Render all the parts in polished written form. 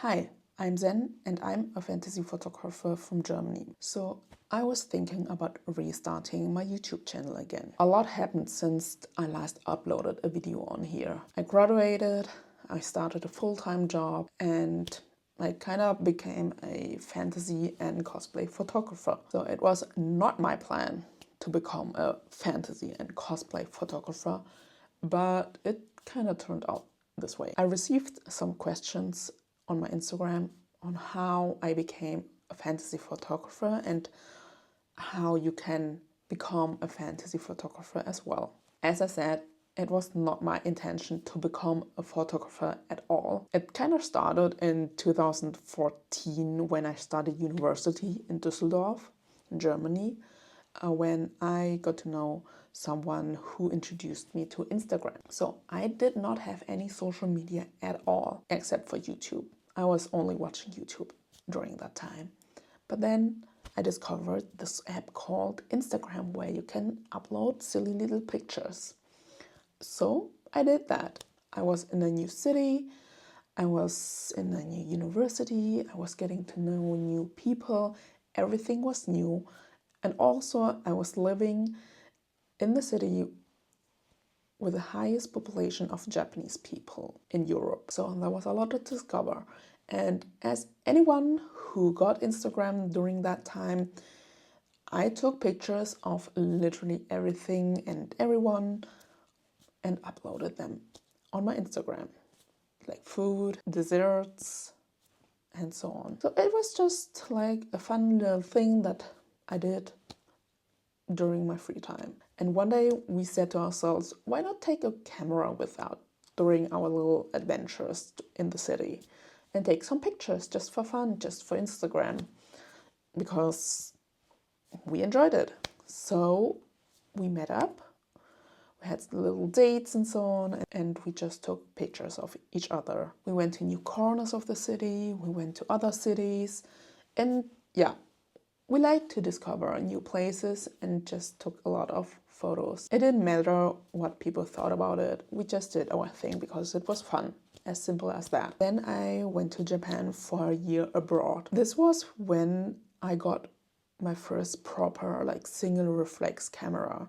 Hi, I'm Zen and I'm a fantasy photographer from Germany. So I was thinking about restarting my YouTube channel again. A lot happened since I last uploaded a video on here. I graduated, I started a full-time job, and I kind of became a fantasy and cosplay photographer. So it was not my plan to become a fantasy and cosplay photographer, but it kind of turned out this way. I received some questions on my Instagram on how I became a fantasy photographer and how you can become a fantasy photographer as well. As I said, it was not my intention to become a photographer at all. It kind of started in 2014 when I studied university in Düsseldorf, in Germany, when I got to know someone who introduced me to Instagram. So I did not have any social media at all, except for YouTube. I was only watching YouTube during that time. But then I discovered this app called Instagram where you can upload silly little pictures. So I did that. I was in a new city, I was in a new university, I was getting to know new people, everything was new. And also I was living in the city with the highest population of Japanese people in Europe. So there was a lot to discover. And as anyone who got Instagram during that time, I took pictures of literally everything and everyone and uploaded them on my Instagram, like food, desserts, and so on. So it was just like a fun little thing that I did during my free time. And one day we said to ourselves, why not take a camera with us during our little adventures in the city and take some pictures just for fun, just for Instagram, because we enjoyed it. So we met up, we had little dates and so on, and we just took pictures of each other. We went to new corners of the city, we went to other cities, and yeah, we like to discover new places and just took a lot of photos. It didn't matter what people thought about it. We just did our thing because it was fun. As simple as that. Then I went to Japan for a year abroad. This was when I got my first proper single reflex camera,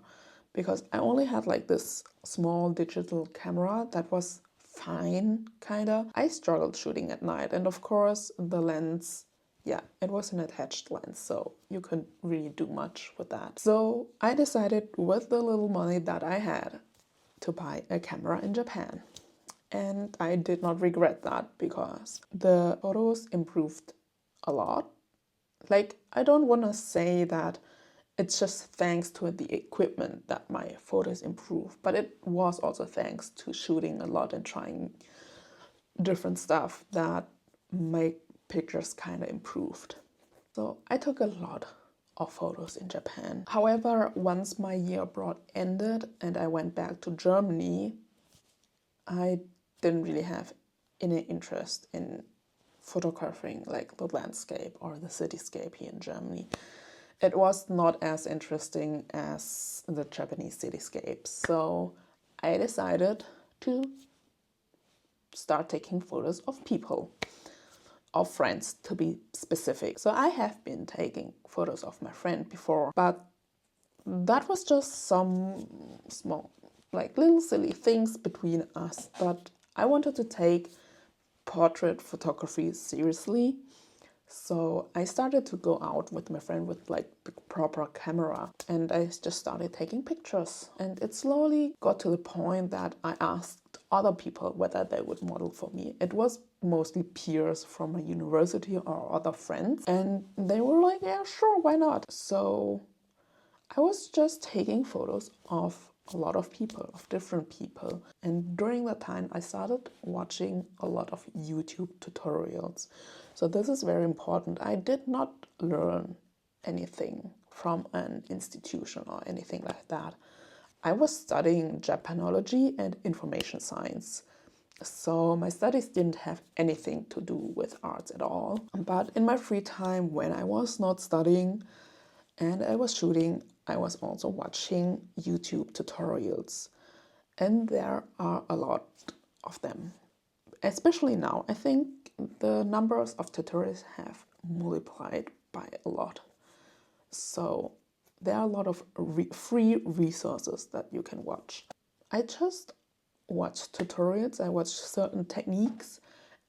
because I only had this small digital camera that was fine, kinda. I struggled shooting at night, and of course the lens, yeah, it was an attached lens, so you couldn't really do much with that. So I decided with the little money that I had to buy a camera in Japan. And I did not regret that because the photos improved a lot. I don't want to say that it's just thanks to the equipment that my photos improved, but it was also thanks to shooting a lot and trying different stuff that make pictures kind of improved. So I took a lot of photos in Japan. However, once my year abroad ended and I went back to Germany, I didn't really have any interest in photographing the landscape or the cityscape here in Germany. It was not as interesting as the Japanese cityscapes. So I decided to start taking photos of people, of friends to be specific. So I have been taking photos of my friend before, but that was just some small, little silly things between us. But I wanted to take portrait photography seriously. So I started to go out with my friend with the proper camera, and I just started taking pictures. And it slowly got to the point that I asked other people whether they would model for me. It was mostly peers from my university or other friends, and they were like, yeah, sure, why not? So I was just taking photos of a lot of people, of different people. And during that time, I started watching a lot of YouTube tutorials. So this is very important. I did not learn anything from an institution or anything like that. I was studying Japanology and information science. So my studies didn't have anything to do with arts at all. But in my free time, when I was not studying and I was shooting, I was also watching YouTube tutorials. And there are a lot of them. especially now, I think the numbers of tutorials have multiplied by a lot. So there are a lot of free resources that you can watch. I just watched tutorials, I watched certain techniques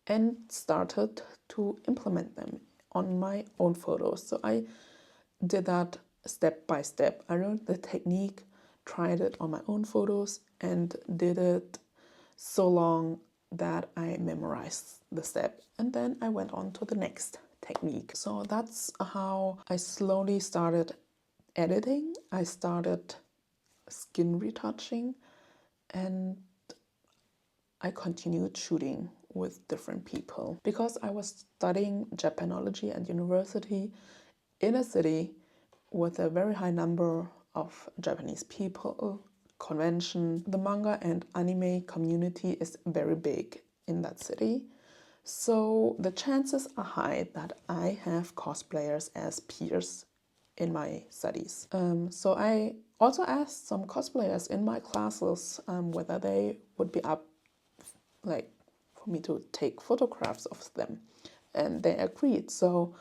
and started to implement them on my own photos. So I did that step by step. I learned the technique, tried it on my own photos, and did it so long that I memorized the step. And then I went on to the next technique. So that's how I slowly started editing. I started skin retouching, and I continued shooting with different people. Because I was studying Japanology at university in a city with a very high number of Japanese people, convention. The manga and anime community is very big in that city. So the chances are high that I have cosplayers as peers in my studies. So I also asked some cosplayers in my classes whether they would be up, like, for me to take photographs of them, and they agreed. So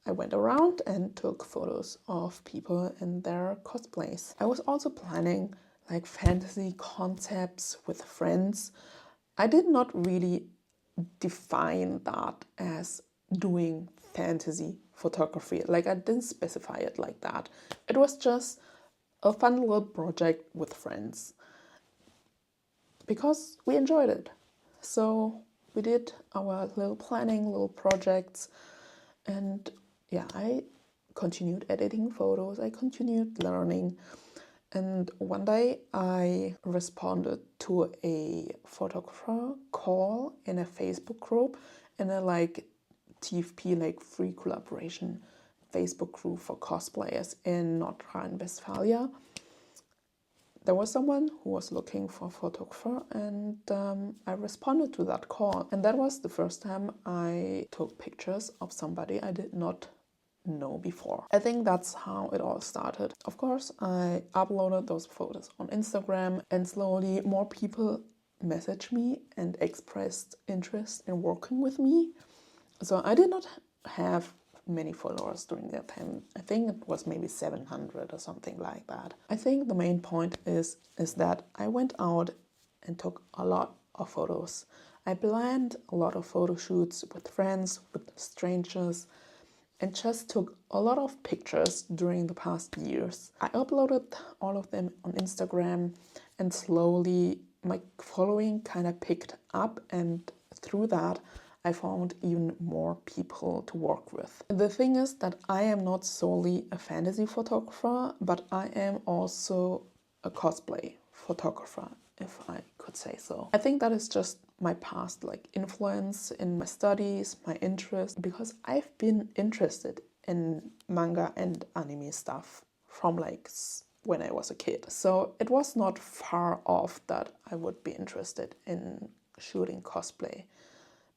I went around and took photos of people in their cosplays. I was also planning like fantasy concepts with friends. I did not really define that as doing fantasy photography. Like, I didn't specify it like that. It was just a fun little project with friends because we enjoyed it. So we did our little planning, little projects, and yeah, I continued editing photos, I continued learning. And one day I responded to a photographer call in a Facebook group, in a like TFP, like free collaboration Facebook group for cosplayers in North Rhine-Westphalia. There was someone who was looking for a photographer, and I responded to that call. And that was the first time I took pictures of somebody I did not know before. I think that's how it all started. Of course, I uploaded those photos on Instagram, and slowly more people messaged me and expressed interest in working with me. So I did not have many followers during that time. I think it was maybe 700 or something like that. I think the main point is that I went out and took a lot of photos. I planned a lot of photo shoots with friends, with strangers, and just took a lot of pictures during the past years. I uploaded all of them on Instagram, and slowly my following kind of picked up, and through that I found even more people to work with. The thing is that I am not solely a fantasy photographer, but I am also a cosplay photographer, if I could say so. I think that is just my past like influence in my studies, my interest, because I've been interested in manga and anime stuff from like when I was a kid. So it was not far off that I would be interested in shooting cosplay.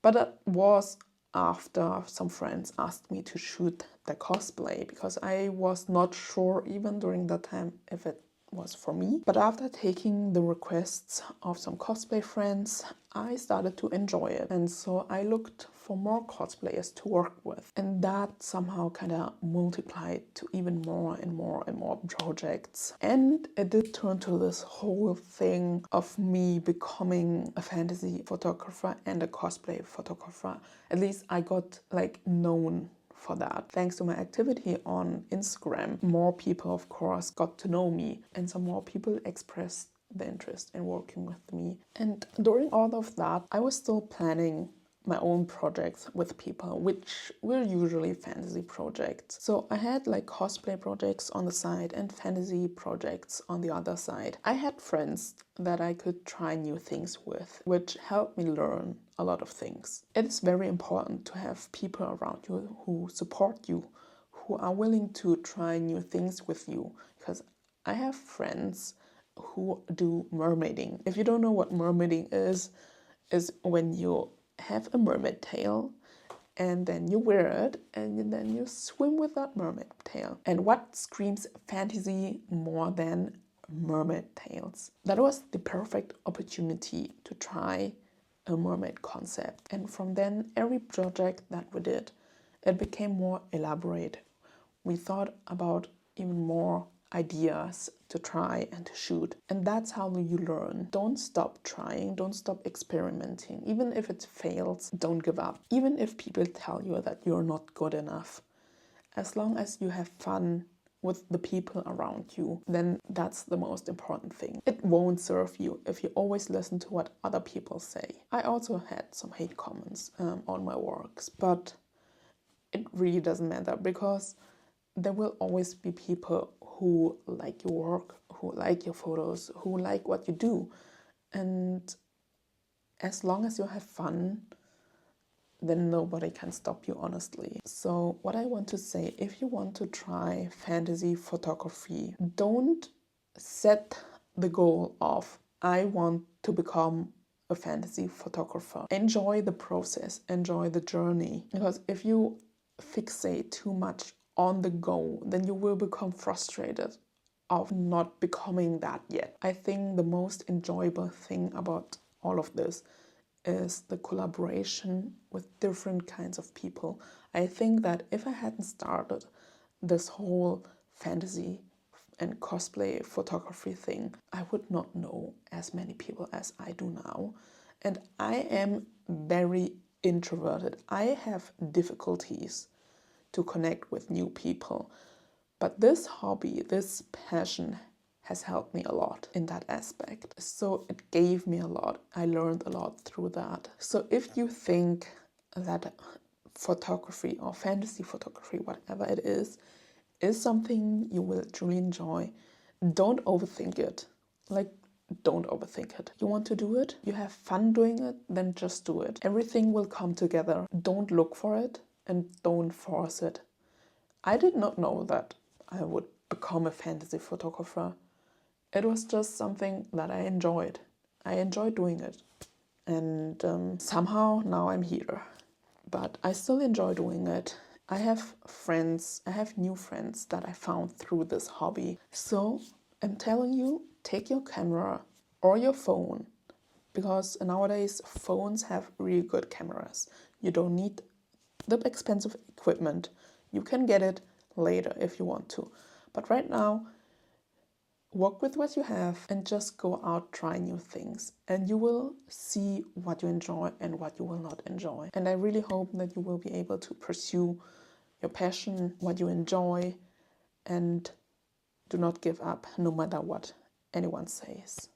But that was after some friends asked me to shoot the cosplay, because I was not sure even during that time if it was for me. But after taking the requests of some cosplay friends, I started to enjoy it. And so I looked for more cosplayers to work with. And that somehow kind of multiplied to even more and more and more projects. And it did turn to this whole thing of me becoming a fantasy photographer and a cosplay photographer. At least I got like known for that. Thanks to my activity on Instagram, more people, of course, got to know me, and some more people expressed the interest in working with me. And during all of that, I was still planning my own projects with people, which were usually fantasy projects. So I had like cosplay projects on the side and fantasy projects on the other side. I had friends that I could try new things with, which helped me learn a lot of things. It is very important to have people around you who support you, who are willing to try new things with you, because I have friends who do mermaiding. If you don't know what mermaiding is when you have a mermaid tail and then you wear it and then you swim with that mermaid tail. And what screams fantasy more than mermaid tails? That was the perfect opportunity to try a mermaid concept. And from then, every project that we did, it became more elaborate. We thought about even more ideas to try and to shoot. And that's how you learn. Don't stop trying, don't stop experimenting. Even if it fails, don't give up. Even if people tell you that you're not good enough, as long as you have fun with the people around you, then that's the most important thing. It won't serve you if you always listen to what other people say. I also had some hate comments on my works, but it really doesn't matter, because there will always be people who like your work, who like your photos, who like what you do. And as long as you have fun, then nobody can stop you, honestly. So what I want to say, if you want to try fantasy photography, don't set the goal of, I want to become a fantasy photographer. Enjoy the process, enjoy the journey. Because if you fixate too much on the goal, then you will become frustrated of not becoming that yet. I think the most enjoyable thing about all of this is the collaboration with different kinds of people. I think that if I hadn't started this whole fantasy and cosplay photography thing, I would not know as many people as I do now. And I am very introverted. I have difficulties to connect with new people. But this hobby, this passion has helped me a lot in that aspect. So it gave me a lot. I learned a lot through that. So if you think that photography or fantasy photography, whatever it is something you will truly enjoy, don't overthink it. Like, don't overthink it. You want to do it, you have fun doing it, then just do it. Everything will come together. Don't look for it and don't force it. I did not know that I would become a fantasy photographer. It was just something that I enjoyed. I enjoyed doing it. And somehow now I'm here. But I still enjoy doing it. I have friends, I have new friends that I found through this hobby. So I'm telling you, take your camera or your phone, because nowadays phones have really good cameras. You don't need the expensive equipment. You can get it later if you want to. But right now, work with what you have and just go out, try new things, and you will see what you enjoy and what you will not enjoy. And I really hope that you will be able to pursue your passion, what you enjoy, and do not give up no matter what anyone says.